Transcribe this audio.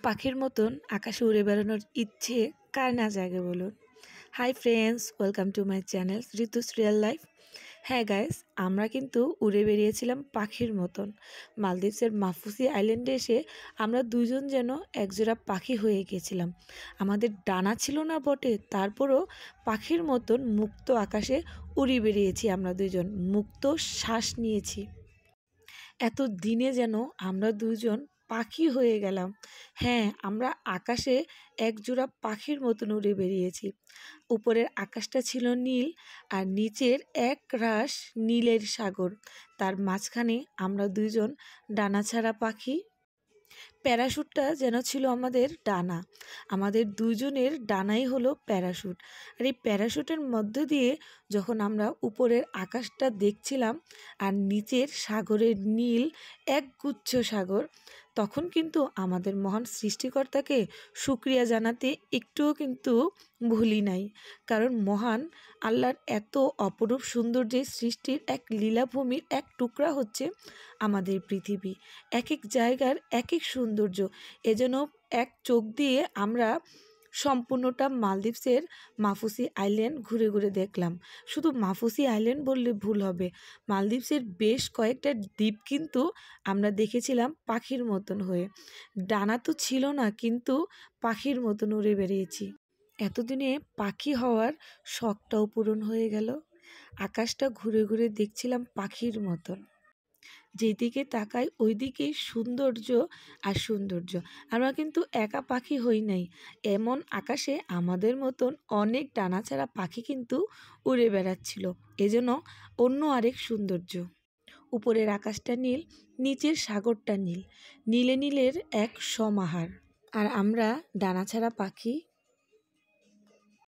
পাখির মতন আকাশে উড়ে বেড়ানোর ইচ্ছে কার না জাগে বলুন। Hi friends, welcome to my channel ঋতুস real life. হ্যাঁ গাইস, আমরা কিন্তু উড়ে বেরিয়েছিলাম পাখির মতন। মালদ্বীপসের মাফুসি আইল্যান্ডে এসে আমরা দুজন যেন একজোড়া পাখি হয়ে গিয়েছিলাম। আমাদের ডানা ছিল না বটে, তারপরও পাখির মতন মুক্ত আকাশে উড়ে বেরিয়েছি। আমরা দুজন মুক্ত শ্বাস নিয়েছি। এত দিনে যেন আমরা দুজন পাখি হয়ে গেলাম। হ্যাঁ, আমরা আকাশে একজোড়া পাখির মতন উড়ে বেরিয়েছি। উপরের আকাশটা ছিল নীল আর নিচের এক রাশ নীলের সাগর। তার মাঝখানে আমরা দুজন ডানাছাড়া পাখি। প্যারাশুটটা যেন ছিল আমাদের ডানা। আমাদের দুজনের ডানাই হলো প্যারাশুট। আর এই প্যারাশুটের মধ্য দিয়ে যখন আমরা উপরের আকাশটা দেখছিলাম আর নিচের সাগরের নীল একগুচ্ছ সাগর, তখন কিন্তু আমাদের মহান সৃষ্টিকর্তাকে শুকরিয়া জানাতে একটুও কিন্তু ভুলি নাই। কারণ মহান আল্লাহর এত অপরূপ সৌন্দর্যের সৃষ্টির এক লীলাভূমির এক টুকরা হচ্ছে আমাদের পৃথিবী। এক এক জায়গার এক এক সৌন্দর্য। এজন্য এক চোখ দিয়ে আমরা সম্পূর্ণটা মালদ্বীপসের মাফুসি আইল্যান্ড ঘুরে ঘুরে দেখলাম। শুধু মাফুসি আইল্যান্ড বললে ভুল হবে, মালদ্বীপসের বেশ কয়েকটা দ্বীপ কিন্তু আমরা দেখেছিলাম পাখির মতন হয়ে। ডানা তো ছিল না, কিন্তু পাখির মতন উড়ে বেরিয়েছি। এতদিনে পাখি হওয়ার শখটাও পূরণ হয়ে গেল। আকাশটা ঘুরে ঘুরে দেখছিলাম পাখির মতন। যেদিকে তাকাই ওইদিকেই সৌন্দর্য আর সৌন্দর্য। আমরা কিন্তু একা পাখি হই নাই, এমন আকাশে আমাদের মতন অনেক ডানাছাড়া পাখি কিন্তু উড়ে বেড়াচ্ছিল। এজন্য অন্য আরেক সৌন্দর্য। উপরের আকাশটা নীল, নিচের সাগরটা নীল, নীলে নীলের এক সমাহার। আর আমরা ডানাছাড়া পাখি